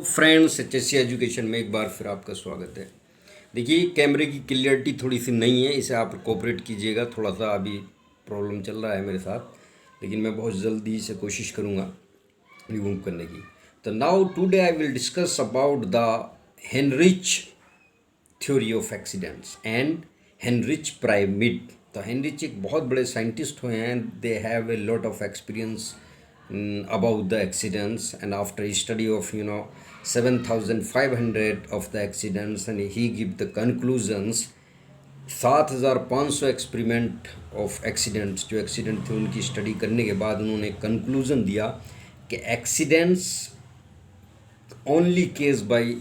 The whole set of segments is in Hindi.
फ्रेंड्स, HSC एजुकेशन में एक बार फिर आपका स्वागत है। देखिए, कैमरे की क्लियरिटी थोड़ी सी नहीं है, इसे आप कोऑपरेट कीजिएगा। थोड़ा सा अभी प्रॉब्लम चल रहा है मेरे साथ, लेकिन मैं बहुत जल्दी से कोशिश करूँगा रिमूव करने की। तो now today I will discuss about the Heinrich theory of accidents and Heinrich pyramid. तो हेनरिच एक बहुत बड़े साइंटिस्ट हुए हैं। They have a lot of experience about the accidents, and after a study of 7,500 of the accidents, and he give the conclusions 7,500 experiment of accidents जो एक्सीडेंट थे उनकी स्टडी करने के बाद उन्होंने कंक्लूजन दिया कि accidents only case by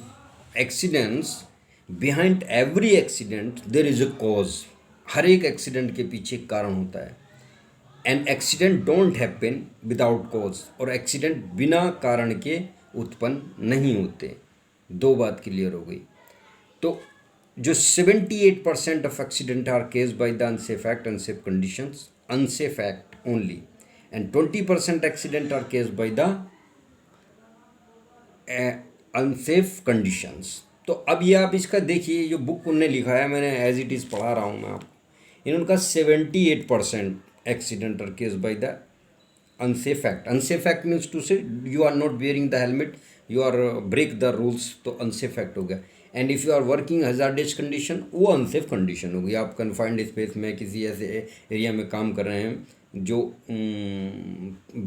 accidents, behind every accident there is a cause. हर एक एक्सीडेंट के पीछे एक कारण होता है। And accident don't happen without cause, और एक्सीडेंट बिना कारण के उत्पन्न नहीं होते। दो बात क्लियर हो गई। तो जो 78% of accident are case by the unsafe act, unsafe conditions, unsafe act only, and 20% accident are case by the unsafe conditions. तो अब ये आप इसका देखिए, जो बुक उनने लिखा है, मैंने एज इट इज़ पढ़ा रहा हूँ मैं आपको। इनका 78% accident are caused by the unsafe act. Unsafe act means to say you are not wearing the helmet, you are break the rules, तो unsafe act हो गया। And if you are working hazardous condition, वो अनसेफ कंडीशन होगी। आप कन्फाइंड स्पेस में किसी ऐसे एरिया में काम कर रहे हैं जो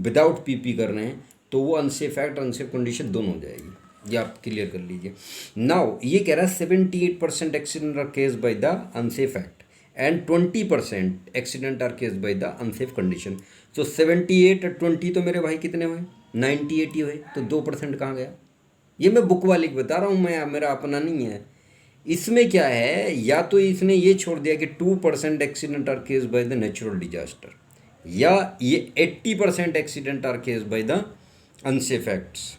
विदाउट पीपी कर रहे हैं, तो वो अनसेफ एक्ट, अनसेफ कंडीशन दोनों हो जाएगी। ये आप क्लियर कर लीजिए। नाउ ये कह रहा है 78% accident are case by the unsafe act and 20% accident are case by the unsafe condition. तो 78 और 20 तो मेरे भाई कितने हुए? 98 ही हुए। तो 2% कहाँ गया? ये मैं बुक वाले की बता रहा हूँ, मैं, मेरा अपना नहीं है। इसमें क्या है, या तो इसने ये छोड़ दिया कि 2% accident are case by the natural disaster, या ये 80% accident are case by the unsafe acts.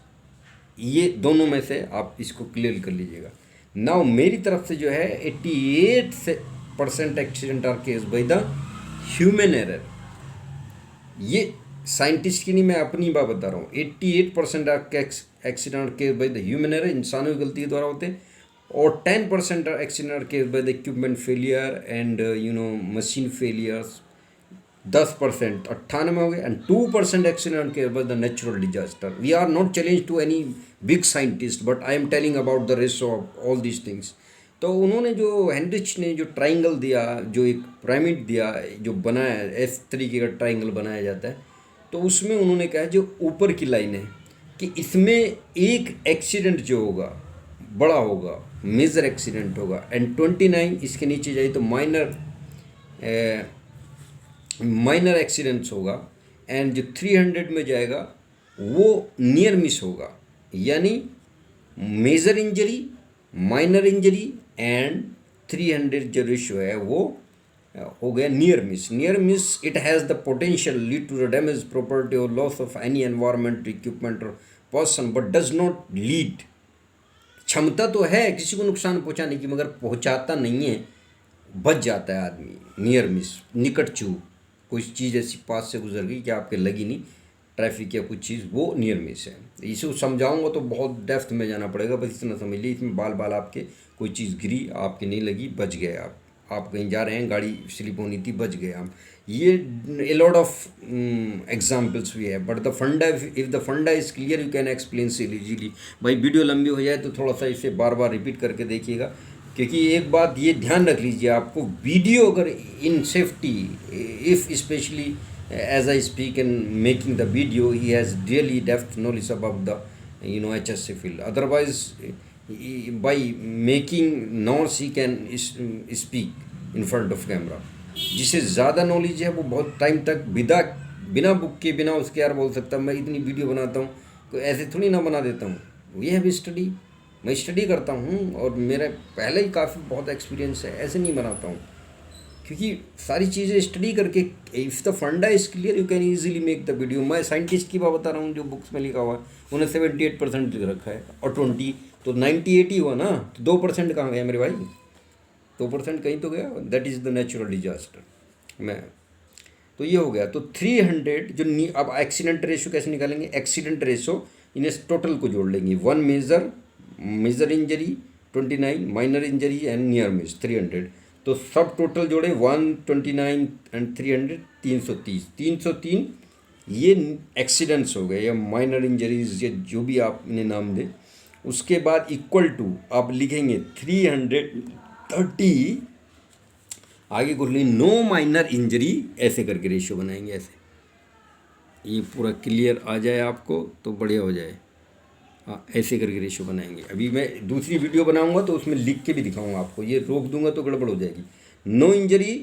ये दोनों में से आप इसको क्लियर कर लीजिएगा। नाउ मेरी तरफ से जो है 88% accident are case by the human error. ये साइंटिस्ट की नहीं, मैं अपनी बात बता रहा हूँ। 88% accident are case by the human error, इंसानों की गलती के द्वारा होते हैं। और 10% accident are case by the equipment failure and machine failures. 10% 98 हो गए। And 2% accident cause by the natural disaster. We are not challenge to any big scientist, but I am telling about the race of all these things. तो उन्होंने जो हेनरिच ने जो ट्राइंगल दिया, जो एक पिरामिड दिया, जो बनाया, इस तरीके का ट्राइंगल बनाया जाता है, तो उसमें उन्होंने कहा जो ऊपर की लाइन है कि इसमें एक एक्सीडेंट जो होगा बड़ा होगा, मेजर एक्सीडेंट होगा, एंड 29 इसके नीचे जाए तो माइनर एक्सीडेंट्स होगा, एंड जो 300 में जाएगा वो नियर मिस होगा। यानी major injury, minor injury and 300 जो रेशियो है वो हो गया near miss. Near miss it has the potential lead to the damage property और loss of any environment, equipment और person, but does not lead. क्षमता तो है किसी को नुकसान पहुंचाने की, मगर पहुंचाता नहीं है, बच जाता है आदमी। नियर मिस, निकट चूक, कोई चीज़ ऐसी पास से गुजर गई कि आपके लगी नहीं, ट्रैफिक या कुछ चीज़, वो नियर मिस है। इसे समझाऊंगा तो बहुत डेप्थ में जाना पड़ेगा, बस इतना समझ लीजिए। इसमें बाल बाल आपके कोई चीज़ गिरी, आपके नहीं लगी, बच गए आप कहीं जा रहे हैं, गाड़ी स्लिप होनी थी, बच गए आप। ये ए लॉट ऑफ एग्जाम्पल्स भी है, बट द फंडा, इफ़ द फंडा is clear you can explain से इजीली। भाई वीडियो लंबी हो जाए तो थोड़ा सा इसे बार बार रिपीट करके देखिएगा, क्योंकि एक बात ये ध्यान रख लीजिए, आपको वीडियो अगर इन safety, if especially as I speak and making the video, he has really depth knowledge about the HSC field. Otherwise, by making notes he can speak in front of camera. जिसे ज़्यादा नॉलेज है वो बहुत टाइम तक बिना बुक के, बिना उसके यार बोल सकता मैं इतनी वीडियो बनाता हूँ, तो ऐसे थोड़ी ना बना देता हूँ। ये है भी स्टडी, मैं स्टडी करता हूँ और मेरा पहले ही काफ़ी बहुत एक्सपीरियंस है, ऐसे नहीं बनाता हूँ, क्योंकि सारी चीज़ें स्टडी करके। इफ़ द फंडा is clear you can easily make the video. मैं साइंटिस्ट की बात बता रहा हूँ, जो बुक्स में लिखा हुआ है, उन्हें 78% लिख रखा है, और 20 तो 98 ही हुआ ना, तो 2% कहाँ गया मेरे भाई? 2% कहीं तो गया। That is the natural disaster में। तो ये हो गया। तो 300 जो अब एक्सीडेंट रेशो कैसे निकालेंगे? एक्सीडेंट रेशो इन्हें टोटल को जोड़ लेंगे। 1 major injury 29, minor injury and near miss 300। तो सब टोटल जोड़े 129 एंड 300 330। 303 ये एक्सीडेंट्स हो गए या माइनर इंजरीज या जो भी आप इन्हें नाम दें। उसके बाद इक्वल टू आप लिखेंगे 330, आगे कुछ नहीं, नो माइनर इंजरी, ऐसे करके रेशियो बनाएंगे। ऐसे ये पूरा क्लियर आ जाए आपको तो बढ़िया हो जाए। हाँ, ऐसे करके रेशियो बनाएंगे। अभी मैं दूसरी वीडियो बनाऊंगा तो उसमें लिख के भी दिखाऊंगा आपको, ये रोक दूंगा तो गड़बड़ हो जाएगी। नो इंजरी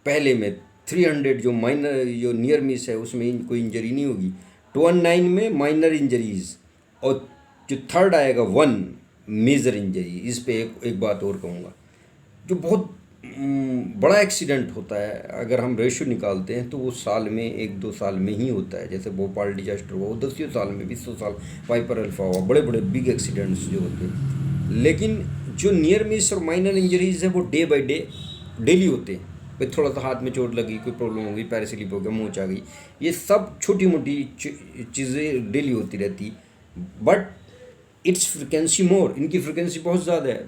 पहले में, 300 जो माइनर जो नियर मिस है उसमें कोई इंजरी नहीं होगी, 219 में माइनर इंजरीज, और जो थर्ड आएगा 1 मेजर इंजरी। इस पे एक बात और कहूँगा, जो बहुत बड़ा एक्सीडेंट होता है अगर हम रेशो निकालते हैं तो वो साल में 1-2 साल में ही होता है। जैसे भोपाल डिजास्टर हुआ वो 10 साल में, 20 साल, पाइपर अल्फा हुआ, बड़े बड़े बिग एक्सीडेंट्स जो होते हैं। लेकिन जो नियर मिस और माइनर इंजरीज है वो डे बाय डे डेली होते हैं। फिर थोड़ा सा हाथ में चोट लगी, कोई प्रॉब्लम हो गई, पैर स्लिप हो गया, मोच आ गई, ये सब छोटी मोटी चीज़ें डेली होती रहती। बट इट्स फ्रिक्वेंसी मोर, इनकी फ्रिक्वेंसी बहुत ज़्यादा है,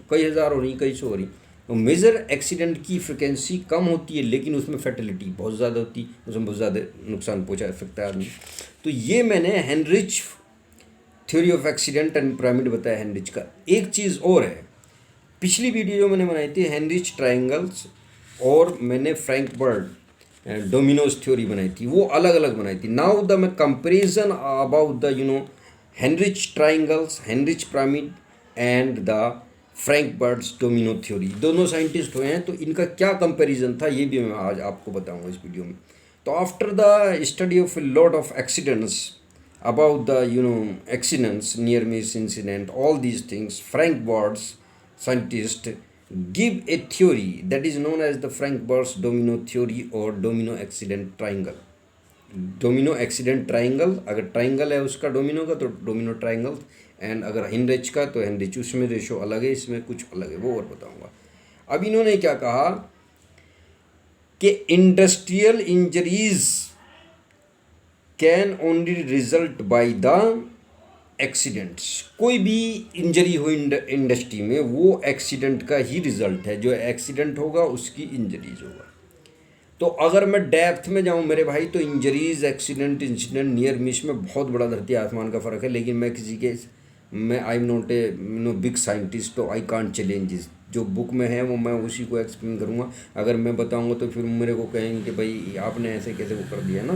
कई हज़ार हो रही, कई सौ हो रही। तो मेजर एक्सीडेंट की फ्रिक्वेंसी कम होती है लेकिन उसमें फैटिलिटी बहुत ज़्यादा होती है, उसमें बहुत ज़्यादा नुकसान पहुंचा सकता है आदमी। तो ये मैंने Heinrich theory of accident and pyramid बताया हेनरिच का। एक चीज़ और है, पिछली वीडियो जो मैंने बनाई थी हेनरिच ट्रायंगल्स और मैंने फ्रैंक बर्ड डोमिनोज थ्योरी बनाई थी, वो अलग अलग बनाई थी। नाउ द मैं comparison about the Heinrich triangles, Heinrich pyramid and the Frank birds domino theory, दोनों साइंटिस्ट हुए हैं तो इनका क्या कंपैरिजन था ये भी मैं आज आपको बताऊंगा इस वीडियो में। तो after the study of A lot of accidents about the accidents, near miss incident, all these things, Frank Bird's scientist give a theory that is known as the Frank Bird's domino theory or domino accident triangle. Domino accident triangle, अगर ट्राइंगल है उसका डोमिनो का तो डोमिनो ट्राइंगल, एंड अगर हेनरिच का तो हेनरिच, उसमें रेशो अलग है, इसमें कुछ अलग है, वो और बताऊंगा। अब इन्होंने क्या कहा कि industrial injuries can only result by the accidents. कोई भी इंजरी हो इंडस्ट्री में वो एक्सीडेंट का ही रिजल्ट है, जो एक्सीडेंट होगा उसकी इंजरीज होगा। तो अगर मैं डेप्थ में जाऊं मेरे भाई तो injuries, accident, incident, near miss में बहुत बड़ा धरती आसमान का फ़र्क है। लेकिन मैं I am not a big scientist, तो आई कांट चैलेंज। जो बुक में है वो मैं उसी को एक्सप्लेन करूँगा। अगर मैं बताऊँगा तो फिर मेरे को कहेंगे कि भाई आपने ऐसे कैसे वो कर दिया ना,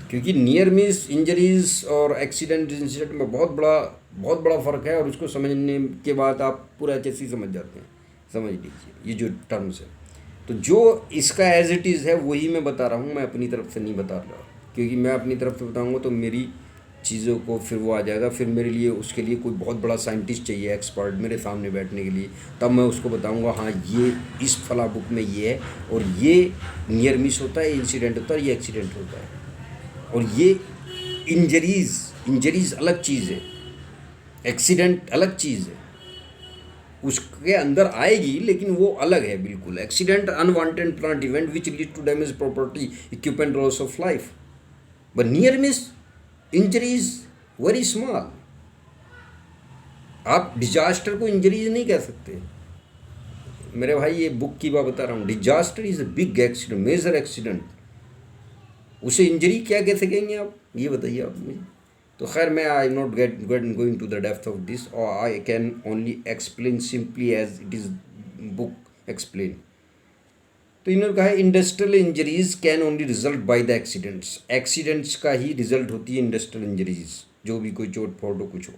क्योंकि नियर मिस, इंजरीज और एक्सीडेंट, इंसिडेंट में बहुत बड़ा फ़र्क है, और उसको समझने के बाद आप पूरा अच्छे से समझ जाते हैं। समझ लीजिए ये जो टर्म्स है। तो जो इसका एज इट इज़ है वही मैं बता रहा हूँ, मैं अपनी तरफ से नहीं बता रहा, क्योंकि मैं अपनी तरफ से बताऊँगा तो मेरी चीज़ों को फिर वो आ जाएगा। फिर मेरे लिए उसके लिए कोई बहुत बड़ा साइंटिस्ट चाहिए, एक्सपर्ट मेरे सामने बैठने के लिए, तब मैं उसको बताऊँगा हाँ ये इस फला बुक में ये है, और ये नियर मिस होता है, इंसिडेंट होता है, ये एक्सीडेंट होता है, और ये इंजरीज अलग चीज़ है, एक्सीडेंट अलग चीज़ है, उसके अंदर आएगी लेकिन वो अलग है बिल्कुल। Accident unwanted planned event which lead to damage property, equipment, loss of life, but near miss injuries very small. आप डिजास्टर को इंजरीज नहीं कह सकते मेरे भाई, ये बुक की बात बता रहा हूँ। Disaster is a big accident, major accident, उसे इंजरी क्या कह सकेंगे आप, ये बताइए आप मुझे। तो खैर मैं I not going to the depth of this, और I can only explain simply as it is book explain. तो इन्होंने कहा है industrial injuries can only result by the accidents, accidents का ही रिजल्ट होती है इंडस्ट्रियल इंजरीज, जो भी कोई चोट फोट हो कुछ हो।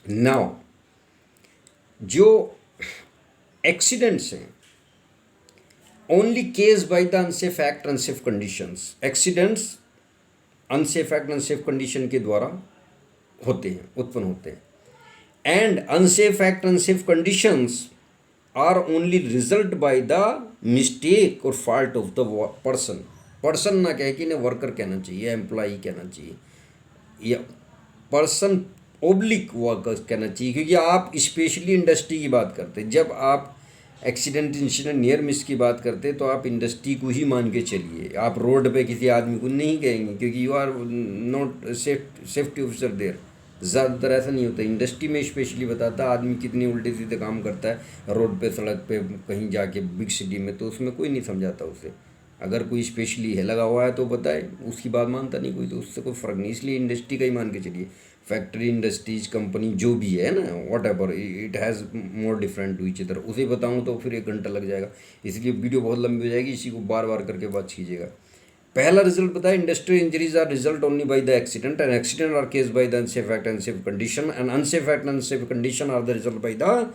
नाउ जो एक्सीडेंट्स हैं only case by the unsafe act, unsafe conditions. Accidents unsafe act, unsafe condition के द्वारा होते हैं, उत्पन्न होते हैं, and unsafe act, unsafe conditions are only result by the mistake और फॉल्ट ऑफ द पर्सन ना कह के इन्हें वर्कर कहना चाहिए, एम्प्लॉई कहना चाहिए, या पर्सन ओब्लिक वर्कर्स कहना चाहिए, क्योंकि आप स्पेशली इंडस्ट्री की बात करते हैं। जब आप एक्सीडेंट इंसिडेंट नियर मिस की बात करते हैं तो आप इंडस्ट्री को ही मान के चलिए, आप रोड पे किसी आदमी को नहीं कहेंगे क्योंकि you are not safety officer there. ज़्यादातर ऐसा नहीं होता, इंडस्ट्री में स्पेशली बताता है आदमी कितनी उल्टे सीधे काम करता है रोड पे, सड़क पे, कहीं जाके बिग सिटी में, तो उसमें कोई नहीं समझाता उसे। अगर कोई स्पेशली है लगा हुआ है तो बताए, उसकी बात मानता नहीं कोई, तो उससे कोई फ़र्क नहीं। इसलिए इंडस्ट्री का ही मान के चलिए, फैक्ट्री, इंडस्ट्रीज, कंपनी जो भी है ना, whatever it has more different to each other. उसे बताऊँ तो फिर 1 घंटा लग जाएगा, इसलिए वीडियो बहुत लंबी हो जाएगी, इसी को बार बार करके बात कीजिएगा। पहला रिजल्ट बताया, industrial injuries are result only by the accident and accident are case by the unsafe act unsafe condition and unsafe act unsafe condition are the result by the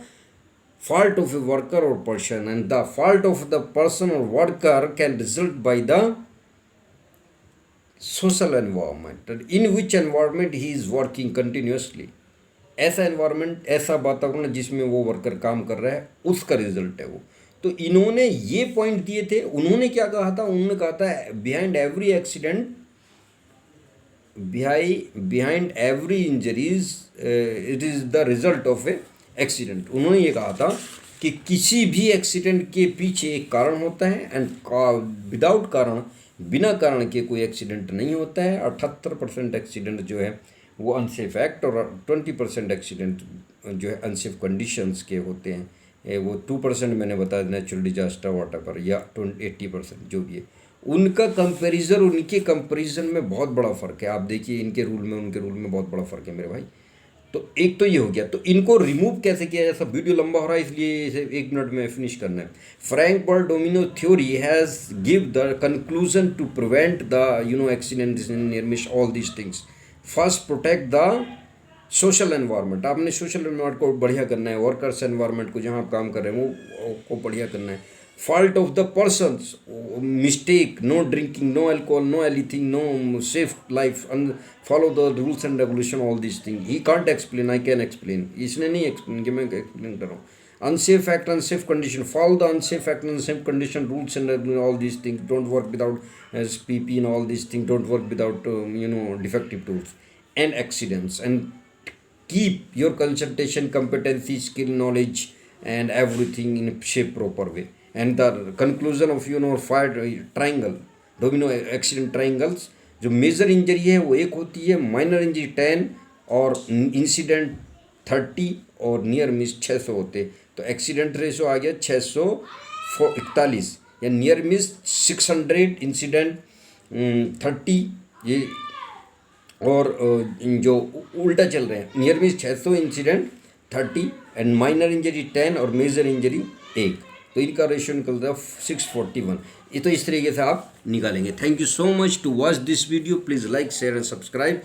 fault of a worker or person, and the fault of the person or worker can result by the social environment in which environment he is working continuously। ऐसा एनवायरनमेंट, ऐसा वातावरण जिसमें वो वर्कर काम कर रहा है, उसका रिजल्ट है वो। तो इन्होंने ये पॉइंट दिए थे। उन्होंने क्या कहा था? उन्होंने कहा था behind every accident, behind every injuries it is the result of A accident. उन्होंने ये कहा था कि किसी भी एक्सीडेंट के पीछे एक कारण होता है एंड विदाउट कारण, बिना कारण के कोई एक्सीडेंट नहीं होता है। 78% एक्सीडेंट जो है वो अनसेफ एक्ट और 20% एक्सीडेंट जो है अनसेफ कंडीशंस के होते हैं। वो 2% मैंने बताया नेचुरल डिजास्टर वाटर या 80% जो भी है, उनका कंपैरिजन, उनके कंपैरिजन में बहुत बड़ा फ़र्क है। आप देखिए इनके रूल में उनके रूल में बहुत बड़ा फ़र्क है मेरे भाई। तो एक तो ये हो गया। तो इनको रिमूव कैसे किया जाए? सब वीडियो लंबा हो रहा है इसलिए इसे 1 मिनट में फिनिश करना है। फ्रैंक बर्डोमिनो theory has give the conclusion to prevent the accidents in near miss all these things. First, protect the social environment. आपने सोशल एनवायरनमेंट को बढ़िया करना है, वर्कर्स एनवायरनमेंट को जहाँ आप काम कर रहे हैं वो को बढ़िया करना है। fault of the persons, mistake, no drinking, no alcohol, no anything, no safe life, and follow the rules and regulation, all these things he can't explain, I can explain। इसने नहीं explain कि मैं explain कर रहा हूँ। unsafe act, unsafe condition, follow the unsafe act, unsafe condition, rules and regulation, all these things, don't work without PP and all these things, don't work without defective tools and accidents, and keep your consultation, competency, skill, knowledge and everything in shape proper way। and the conclusion of 5 triangle, domino accident triangles, जो मेजर इंजरी है वो 1 होती है, माइनर इंजरी 10 और इंसिडेंट 30 और नियर मिस 600 होते। तो एक्सीडेंट रेशो आ गया 641, या नियर मिस 600, इंसिडेंट 30, ये और जो उल्टा चल रहे हैं, near miss 600, incident 30 and minor injury 10 और मेजर इंजरी 1। तो इनका रेशियो निकलता है 641। ये तो इस तरीके से आप निकालेंगे। Thank you so much to watch this video. Please like, share and subscribe.